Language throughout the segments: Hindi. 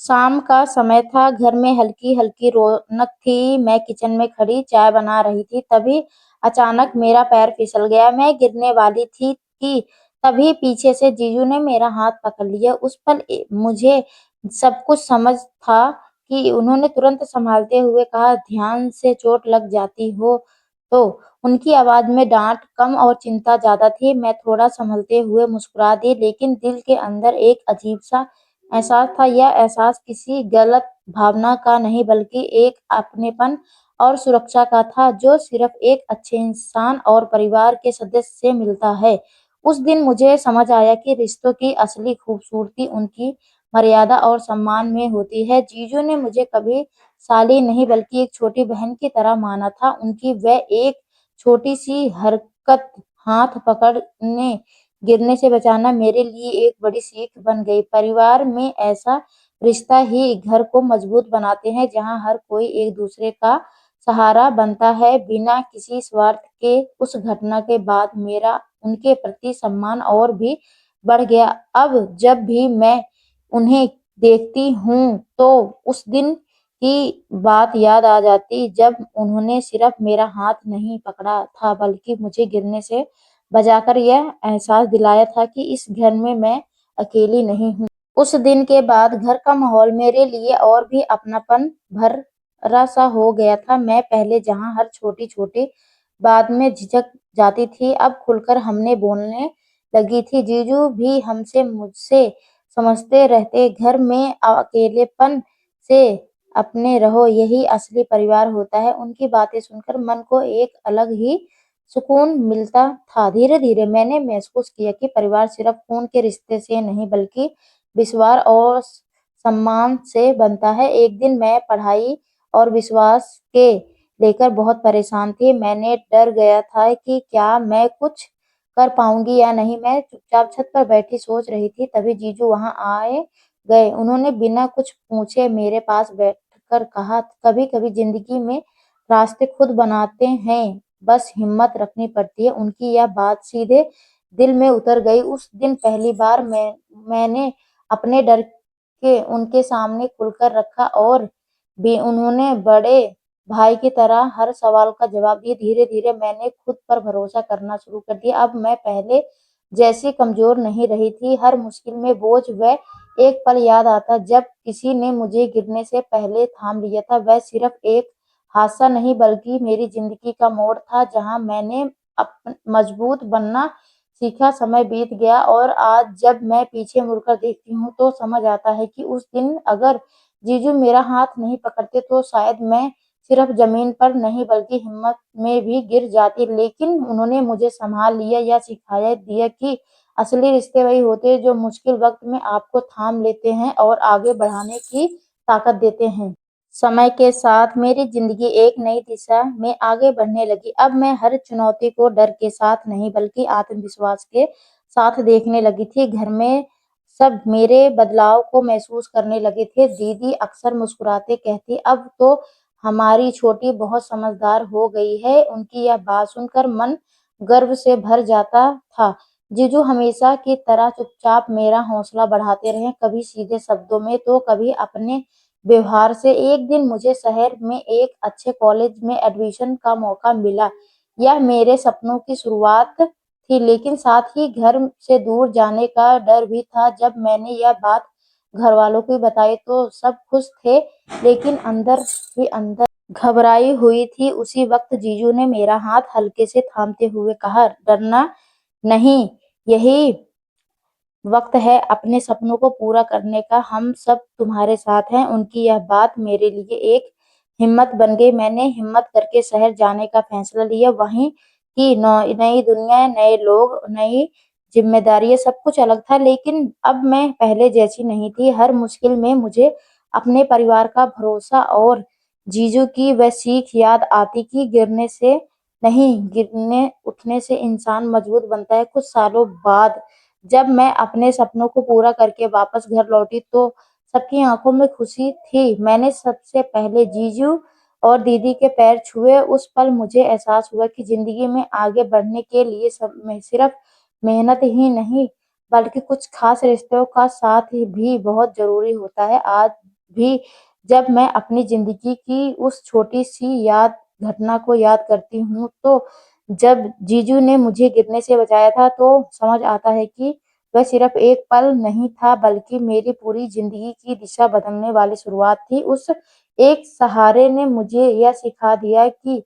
शाम का समय था, घर में हल्की-हल्की रौनक थी। मैं किचन में खड़ी चाय बना रही थी, तभी अचानक मेरा पैर फिसल गया। मैं गिरने वाली थी कि तभी पीछे से जीजू ने मेरा हाथ पकड़ लिया। उस पल मुझे सब कुछ समझ था कि उन्होंने तुरंत सँभालते हुए कहा, "ध्यान से चोट लग जाती हो तो।" उनकी आवाज़ में डाँट कम और चिंता ज़्यादा थी। मैं थोड़ा सँभलते हुए मुस्कुरा दी, लेकिन दिल के अंदर एक अजीब-सा एहसास था। यह एहसास किसी गलत भावना का नहीं बल्कि एक अपनेपन और सुरक्षा का था जो सिर्फ एक अच्छे इंसान और परिवार के सदस्य से मिलता है। उस दिन मुझे समझ आया कि रिश्तों की असली खूबसूरती उनकी मर्यादा और सम्मान में होती है। जीजू ने मुझे कभी साली नहीं बल्कि एक छोटी बहन की तरह माना था। उनकी वह एक छोटी-सी हरकत, हाथ पकड़ने गिरने से बचाना मेरे लिए एक बड़ी सीख बन गई। परिवार में ऐसा रिश्ता ही घर को मजबूत बनाते हैं जहाँ हर कोई एक-दूसरे का सहारा बनता है बिना किसी स्वार्थ के। उस घटना के बाद मेरा उनके प्रति सम्मान और भी बढ़ गया। अब जब भी मैं उन्हें देखती हूँ तो उस दिन की बात याद आ जाती जब उन्होंने सिर्फ मेरा हाथ नहीं पकड़ा था बल्कि मुझे गिरने से बजाकर यह एहसास दिलाया था कि इस घर में मैं अकेली नहीं हूँ। उस दिन के बाद घर का माहौल मेरे लिए और भी अपनापन भरा सा हो गया था। मैं पहले जहाँ हर छोटी-छोटी बात में झिझक जाती थी, अब खुलकर हमने बोलने लगी थी। जीजू भी हमसे मुझसे समझते रहते। घर में अकेलेपन से अपने रहो, यही असली परिवार होता है। उनकी बातें सुनकर मन को एक अलग ही सुकून मिलता था। धीरे-धीरे मैंने महसूस किया कि परिवार सिर्फ खून के रिश्ते से नहीं बल्कि विश्वास और सम्मान से बनता है। एक दिन मैं पढ़ाई और विश्वास के लेकर बहुत परेशान थी। मैंने डर गया था कि क्या मैं कुछ कर पाऊंगी या नहीं। मैं चुपचाप छत पर बैठी सोच रही थी, तभी जीजू वहां आए गए। उन्होंने बिना कुछ पूछे मेरे पास बैठकर कहा, कभी-कभी जिंदगी में रास्ते खुद बनाते हैं, बस हिम्मत रखनी पड़ती है। उनकी यह बात सीधे दिल में उतर गई। उस दिन पहली बार मैंने अपने डर के उनके सामने खुलकर रखा और भी उन्होंने बड़े भाई की तरह हर सवाल का जवाब दिया। धीरे-धीरे मैंने खुद पर भरोसा करना शुरू कर दिया। अब मैं पहले जैसी कमजोर नहीं रही थी। हर मुश्किल में बोझ वह एक पल याद आता जब किसी ने मुझे गिरने से पहले थाम लिया था। वह सिर्फ एक हादसा नहीं बल्कि मेरी जिंदगी का मोड़ था जहां मैंने मजबूत बनना सीखा। समय बीत गया और आज जब मैं पीछे मुड़कर देखती हूँ तो समझ आता है कि उस दिन अगर जीजू मेरा हाथ नहीं पकड़ते तो शायद मैं सिर्फ जमीन पर नहीं बल्कि हिम्मत में भी गिर जाती। लेकिन उन्होंने मुझे संभाल लिया, या सिखाया दिया कि असली रिश्ते वही होते हैं जो मुश्किल वक्त में आपको थाम लेते हैं और आगे बढ़ाने की ताकत देते हैं। समय के साथ मेरी जिंदगी एक नई दिशा में आगे बढ़ने लगी। अब मैं हर चुनौती को डर के साथ नहीं बल्कि आत्मविश्वास के साथ देखने लगी थी। घर में सब मेरे बदलाव को महसूस करने लगे थे। दीदी अक्सर मुस्कुराते कहती, अब तो हमारी छोटी बहुत समझदार हो गई है। उनकी यह बात सुनकर मन गर्व से भर जाता था। जीजू हमेशा की तरह चुपचाप मेरा हौसला बढ़ाते रहे, कभी सीधे शब्दों में तो कभी अपने व्यवहार से। एक दिन मुझे शहर में एक अच्छे कॉलेज में एडमिशन का मौका मिला। यह मेरे सपनों की शुरुआत थी, लेकिन साथ ही घर से दूर जाने का डर भी था। जब मैंने यह बात घर वालों को बताई तो सब खुश थे, लेकिन अंदर ही अंदर घबराई हुई थी। उसी वक्त जीजू ने मेरा हाथ हल्के से थामते हुए कहा, डरना नहीं, यही वक्त है अपने सपनों को पूरा करने का, हम सब तुम्हारे साथ हैं। उनकी यह बात मेरे लिए एक हिम्मत बन गई। मैंने हिम्मत करके शहर जाने का फैसला लिया। वहीं की नई दुनिया, नए लोग, नई जिम्मेदारियां, सब कुछ अलग था, लेकिन अब मैं पहले जैसी नहीं थी। हर मुश्किल में मुझे अपने परिवार का भरोसा और जीजू की वह सीख याद आती कि गिरने से नहीं, गिरने उठने से इंसान मजबूत बनता है। कुछ सालों बाद जब मैं अपने सपनों को पूरा करके वापस घर लौटी तो सबकी आंखों में खुशी थी। मैंने सबसे पहले जीजू और दीदी के पैर छुए। उस पल मुझे एहसास हुआ कि जिंदगी में आगे बढ़ने के लिए सब में सिर्फ मेहनत ही नहीं बल्कि कुछ खास रिश्तों का साथ ही भी बहुत जरूरी होता है। आज भी जब मैं अपनी ज़िंदगी की उस छोटी-सी घटना को याद करती हूँ, तो जब जीजू ने मुझे गिरने से बचाया था, तो समझ आता है कि वह सिर्फ़ एक पल नहीं था, बल्कि मेरी पूरी ज़िंदगी की दिशा बदलने वाली शुरुआत थी। उस एक सहारे ने मुझे यह सिखा दिया कि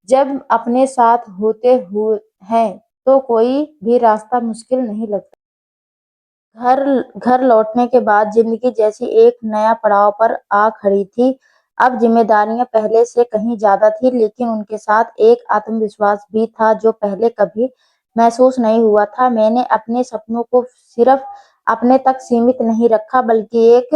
जब अपने साथ होते हुए हैं, तो कोई भी रास्ता मुश्किल नहीं लगता। घर घर लौटने के बाद ज़िंदगी जैसे एक नया पड़ाव पर आ खड़ी थी। अब ज़िम्मेदारियाँ पहले से कहीं ज़्यादा थी, लेकिन उनके साथ एक आत्मविश्वास भी था जो पहले कभी महसूस नहीं हुआ था। मैंने अपने सपनों को सिर्फ़ अपने तक सीमित नहीं रखा, बल्कि एक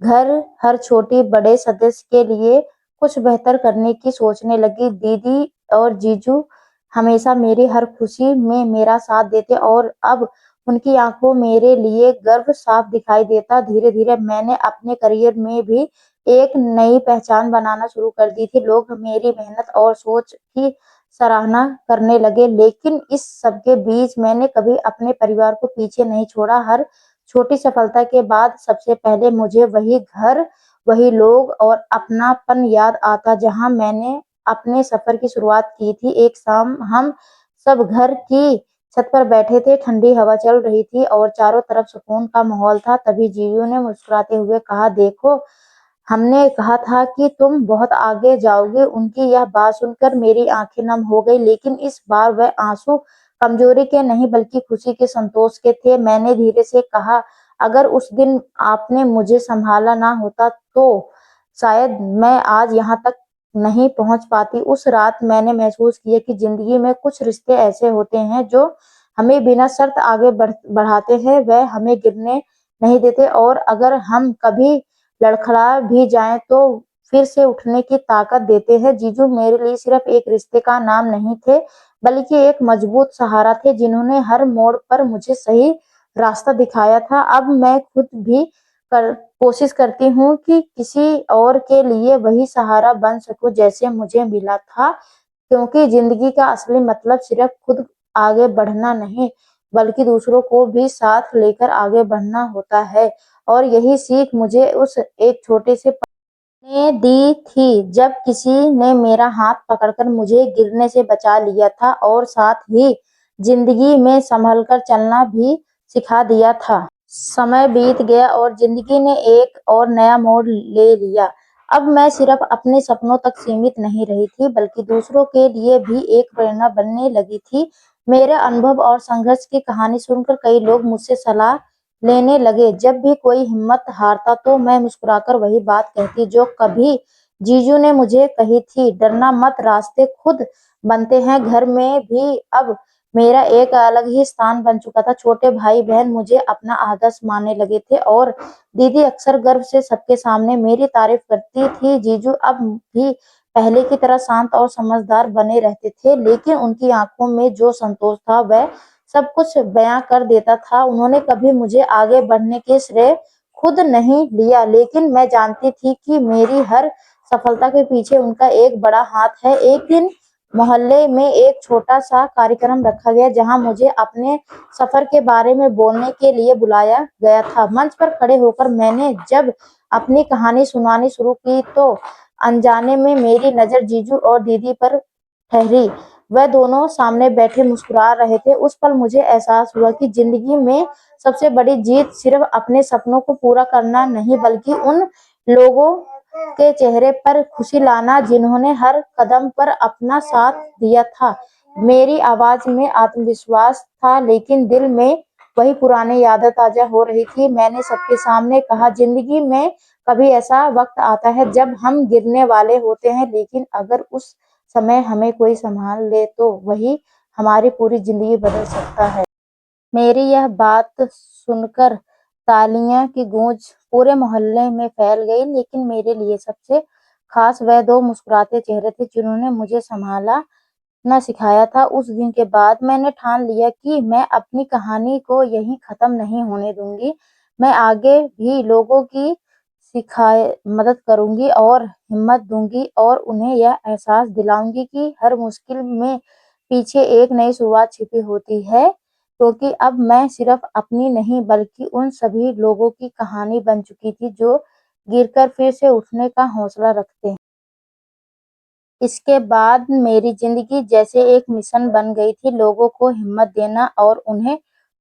घर हर छोटे-बड़े सदस्य के लिए कुछ बेहतर करने की सोचने लगी। दीदी और जीजू हमेशा मेरी हर खुशी में मेरा साथ देते और अब उनकी आँखों मेरे लिए गर्व साफ दिखाई देता। धीरे-धीरे मैंने अपने करियर में भी एक नई पहचान बनाना शुरू कर दी थी। लोग मेरी मेहनत और सोच की सराहना करने लगे, लेकिन इस सब के बीच मैंने कभी अपने परिवार को पीछे नहीं छोड़ा। हर छोटी सफलता के बाद सबसे पहले मुझे वही घर, वही लोग और अपनापन याद आता जहाँ मैंने अपने सफर की शुरुआत की थी। एक शाम हम सब घर की छत पर बैठे थे, ठंडी हवा चल रही थी और चारों तरफ सुकून का माहौल था। तभी जीजू ने मुस्कुराते हुए कहा, देखो, हमने कहा था कि तुम बहुत आगे जाओगे। उनकी यह बात सुनकर मेरी आंखें नम हो गई, लेकिन इस बार वह आंसू कमजोरी के नहीं बल्कि खुशी के, संतोष के थे। मैंने धीरे से कहा, अगर उस दिन आपने मुझे संभाला ना होता तो शायद मैं आज यहाँ तक नहीं पहुंच पाती। उस रात मैंने महसूस किया कि जिंदगी में कुछ रिश्ते ऐसे होते हैं जो हमें बिना शर्त आगे बढ़ाते हैं। वह हमें गिरने नहीं देते और अगर हम कभी लड़खड़ा भी जाएं तो फिर से उठने की ताकत देते हैं। जीजू मेरे लिए सिर्फ एक रिश्ते का नाम नहीं थे, बल्कि एक मजबूत सहारा थे जिन्होंने हर मोड़ पर मुझे सही रास्ता दिखाया था। अब मैं खुद भी कोशिश करती हूँ कि किसी और के लिए वही सहारा बन सकूं जैसे मुझे मिला था, क्योंकि जिंदगी का असली मतलब सिर्फ खुद आगे बढ़ना नहीं, बल्कि दूसरों को भी साथ लेकर आगे बढ़ना होता है। और यही सीख मुझे उस एक छोटे से ने दी थी जब किसी ने मेरा हाथ पकड़कर मुझे गिरने से बचा लिया था और साथ ही जिंदगी में संभल कर चलना भी सिखा दिया था। समय बीत गया और जिंदगी ने एक और नया मोड़ ले लिया। अब मैं सिर्फ अपने सपनों तक सीमित नहीं रही थी, बल्कि दूसरों के लिए भी एक प्रेरणा बनने लगी थी। मेरे अनुभव और संघर्ष की कहानी सुनकर कई लोग मुझसे सलाह लेने लगे। जब भी कोई हिम्मत हारता तो मैं मुस्कुराकर वही बात कहती जो कभी जीजू ने मुझे कही थी, डरना मत, रास्ते खुद बनते हैं। घर में भी अब मेरा एक अलग ही स्थान बन चुका था। छोटे भाई बहन मुझे अपना आदर्श मानने लगे थे और दीदी अक्सर गर्व से सबके सामने मेरी तारीफ करती थी। जीजू अब भी पहले की तरह शांत और समझदार बने रहते थे, लेकिन उनकी आंखों में जो संतोष था वह सब कुछ बयां कर देता था। उन्होंने कभी मुझे आगे बढ़ने के श्रेय खुद नहीं लिया, लेकिन मैं जानती थी कि मेरी हर सफलता के पीछे उनका एक बड़ा हाथ है। एक दिन मोहल्ले में एक छोटा सा कार्यक्रम रखा गया जहां मुझे अपने सफर के बारे में बोलने के लिए बुलाया गया था। मंच पर खड़े होकर मैंने जब अपनी कहानी सुनानी शुरू की तो अनजाने में मेरी नजर जीजू और दीदी पर ठहरी। वह दोनों सामने बैठे मुस्कुरा रहे थे। उस पल मुझे एहसास हुआ कि जिंदगी में सबसे बड़ी जीत सिर्फ अपने सपनों को पूरा करना नहीं, बल्कि उन लोगों के चेहरे पर खुशी लाना जिन्होंने हर कदम पर अपना साथ दिया था। मेरी आवाज में आत्मविश्वास था, लेकिन दिल में वही पुरानी यादें ताजा हो रही थी। मैंने सबके सामने कहा, जिंदगी में कभी ऐसा वक्त आता है जब हम गिरने वाले होते हैं, लेकिन अगर उस समय हमें कोई संभाल ले तो वही हमारी पूरी जिंदगी बदल सकता है। मेरी यह बात सुनकर तालियों की गूंज पूरे मोहल्ले में फैल गई, लेकिन मेरे लिए सबसे खास वह दो मुस्कुराते चेहरे थे जिन्होंने मुझे संभाला न सिखाया था। उस दिन के बाद मैंने ठान लिया कि मैं अपनी कहानी को यहीं खत्म नहीं होने दूंगी। मैं आगे भी लोगों की सिखाए मदद करूंगी और हिम्मत दूंगी और उन्हें यह एहसास दिलाऊंगी कि हर मुश्किल में पीछे एक नई शुरुआत छिपी होती है, क्योंकि अब मैं सिर्फ अपनी नहीं बल्कि उन सभी लोगों की कहानी बन चुकी थी जो गिरकर फिर से उठने का हौसला रखते हैं। इसके बाद मेरी ज़िंदगी जैसे एक मिशन बन गई थी, लोगों को हिम्मत देना और उन्हें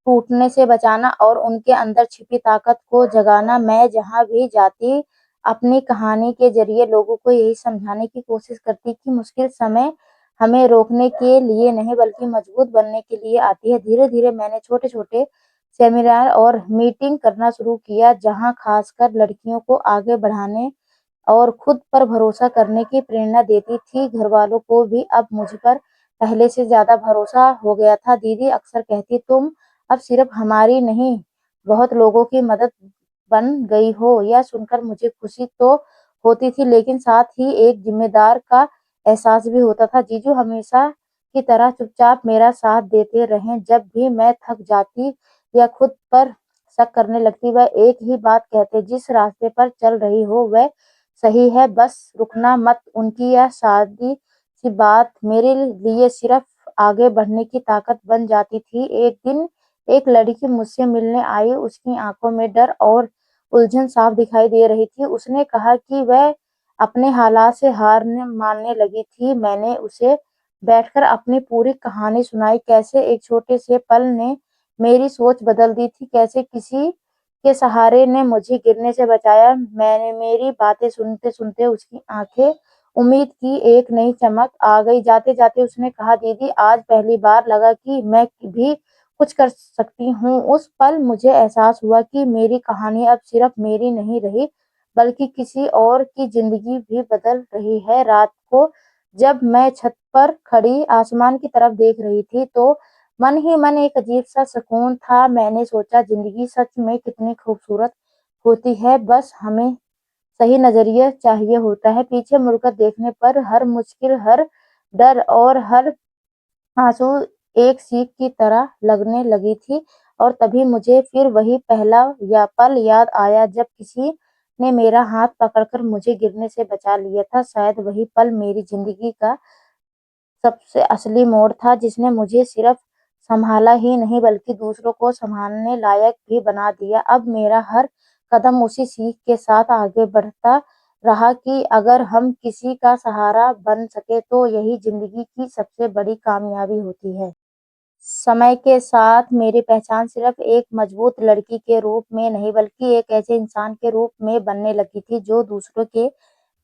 टूटने से बचाना और उनके अंदर छिपी ताकत को जगाना। मैं जहाँ भी जाती, अपनी कहानी के ज़रिए लोगों को यही समझाने की कोशिश करती कि मुश्किल समय हमें रोकने के लिए नहीं, बल्कि मजबूत बनने के लिए आती है। धीरे-धीरे मैंने छोटे-छोटे सेमिनार और मीटिंग करना शुरू किया, जहाँ खासकर लड़कियों को आगे बढ़ाने और खुद पर भरोसा करने की प्रेरणा देती थी। घरवालों को भी अब मुझ पर पहले से ज़्यादा भरोसा हो गया था। दीदी अक्सर कहती, तुम अब सिर्फ हमारी नहीं, बहुत लोगों की मदद बन गई हो। यह सुनकर मुझे खुशी तो होती थी, लेकिन साथ ही एक जिम्मेदार का एहसास भी होता था। जीजू हमेशा की तरह चुपचाप मेरा साथ देते रहे। जब भी मैं थक जाती या खुद पर शक करने लगती, वह एक ही बात कहते, जिस रास्ते पर चल रही हो वह सही है, बस रुकना मत। उनकी यह सादी सी बात मेरे लिए सिर्फ आगे बढ़ने की ताकत बन जाती थी। एक दिन एक लड़की मुझसे मिलने आई, उसकी आंखों में डर और उलझन साफ दिखाई दे रही थी। उसने कहा कि वह अपने हालात से हार मानने लगी थी। मैंने उसे बैठकर अपनी पूरी कहानी सुनाई, कैसे एक छोटे से पल ने मेरी सोच बदल दी थी, कैसे किसी के सहारे ने मुझे गिरने से बचाया। मैंने मेरी बातें सुनते-सुनते उसकी आंखें उम्मीद की एक नई चमक आ गई। जाते-जाते उसने कहा, दीदी आज पहली बार लगा कि मैं भी कुछ कर सकती हूँ। उस पल मुझे एहसास हुआ कि मेरी कहानी अब सिर्फ मेरी नहीं रही, बल्कि किसी और की जिंदगी भी बदल रही है। रात को जब मैं छत पर खड़ी आसमान की तरफ देख रही थी, तो मन ही मन एक अजीब-सा सुकून था। मैंने सोचा, ज़िंदगी सच में कितनी खूबसूरत होती है, बस हमें सही नज़रिया चाहिए होता है। पीछे मुड़कर देखने पर हर मुश्किल, हर डर और हर आँसू एक सीख की तरह लगने लगी थी। और तभी मुझे फिर वही पहला या पल याद आया, जब किसी ने मेरा हाथ पकड़कर मुझे गिरने से बचा लिया था। शायद वही पल मेरी ज़िंदगी का सबसे असली मोड़ था, जिसने मुझे सिर्फ सँभाला ही नहीं, बल्कि दूसरों को सँभालने लायक भी बना दिया। अब मेरा हर कदम उसी सीख के साथ आगे बढ़ता रहा कि अगर हम किसी का सहारा बन सके, तो यही ज़िंदगी की सबसे बड़ी कामयाबी होती है। समय के साथ मेरी पहचान सिर्फ एक मजबूत लड़की के रूप में नहीं, बल्कि एक ऐसे इंसान के रूप में बनने लगी थी, जो दूसरों के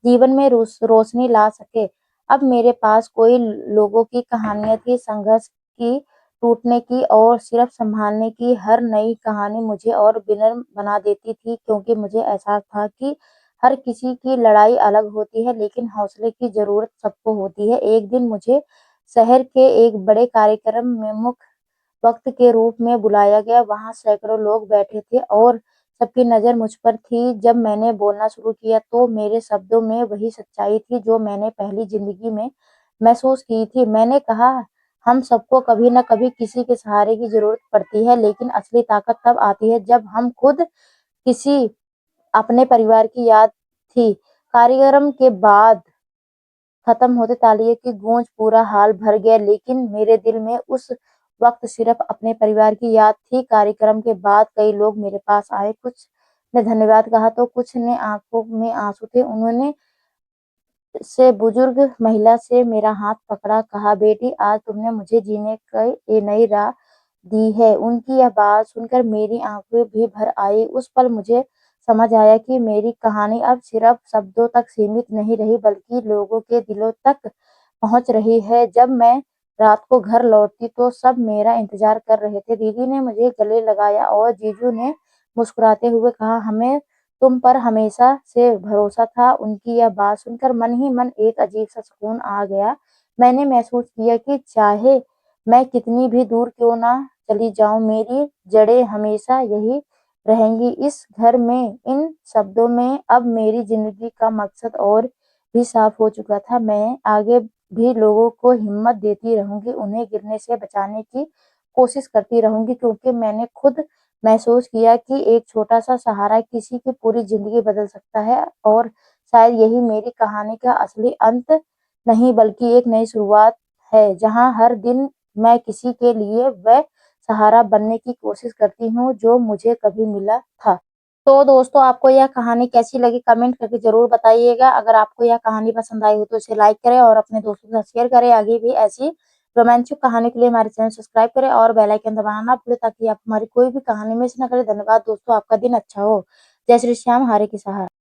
जीवन में रोशनी ला सके। अब मेरे पास कोई लोगों की कहानियाँ थी, संघर्ष की, टूटने की और सिर्फ सँभालने की। हर नई कहानी मुझे और विनम्र बना देती थी, क्योंकि मुझे एहसास था कि हर किसी की लड़ाई अलग होती है, लेकिन हौसले की ज़रूरत सबको होती है। एक दिन मुझे शहर के एक बड़े कार्यक्रम में मुख्य वक़्त के रूप में बुलाया गया। वहाँ सैकड़ों लोग बैठे थे और सबकी नज़र मुझ पर थी। जब मैंने बोलना शुरू किया, तो मेरे शब्दों में वही सच्चाई थी जो मैंने पहली ज़िंदगी में महसूस की थी। मैंने कहा, हम सबको कभी न कभी किसी के सहारे की ज़रूरत पड़ती है, लेकिन असली ताकत तब आती है जब हम खुद किसी अपने परिवार की याद थी। कार्यक्रम के बाद खत्म होते तालियों की गूंज पूरा हॉल भर गया, लेकिन मेरे दिल में उस वक़्त सिर्फ़ अपने परिवार की याद थी। कार्यक्रम के बाद कई लोग मेरे पास आए, कुछ ने धन्यवाद कहा, तो कुछ ने आँखों में आँसू थे। उन्होंने से बुजुर्ग महिला से मेरा हाथ पकड़ा, कहा, बेटी आज तुमने मुझे जीने की ये नई राह दी है। उनकी यह बात सुनकर मेरी आँखें भी भर आई। उस पल मुझे समझ आया कि मेरी कहानी अब सिर्फ शब्दों तक सीमित नहीं रही, बल्कि लोगों के दिलों तक पहुँच रही है। जब मैं रात को घर लौटी, तो सब मेरा इंतज़ार कर रहे थे। दीदी ने मुझे गले लगाया और जीजू ने मुस्कुराते हुए कहा, हमें तुम पर हमेशा से भरोसा था। उनकी यह बात सुनकर मन ही मन एक अजीब-सा सुकून आ गया। मैंने महसूस किया कि चाहे मैं कितनी भी दूर क्यों ना चली जाऊँ, मेरी जड़ें हमेशा यही रहेंगी, इस घर में। इन शब्दों में अब मेरी ज़िंदगी का मकसद और भी साफ हो चुका था। मैं आगे भी लोगों को हिम्मत देती रहूँगी, उन्हें गिरने से बचाने की कोशिश करती रहूँगी, क्योंकि मैंने खुद महसूस किया कि एक छोटा-सा सहारा किसी की पूरी ज़िंदगी बदल सकता है। और शायद यही मेरी कहानी का असली अंत नहीं, बल्कि एक नई शुरुआत है, जहाँ हर दिन मैं किसी के लिए वह सहारा बनने की कोशिश करती हूँ, जो मुझे कभी मिला था। तो दोस्तों आपको यह कहानी कैसी लगी कमेंट करके ज़रूर बताइएगा। अगर आपको यह कहानी पसंद आई हो तो इसे लाइक करें और अपने दोस्तों के साथ शेयर करें। आगे भी ऐसी रोमांचक कहानी के लिए हमारे चैनल सब्सक्राइब करें और बेल आइकन दबाना ना भूलें ताकि आप हमारी कोई भी कहानी मिस ना करें। धन्यवाद दोस्तों, आपका दिन अच्छा हो। जय श्री श्याम, हरे की सहाय।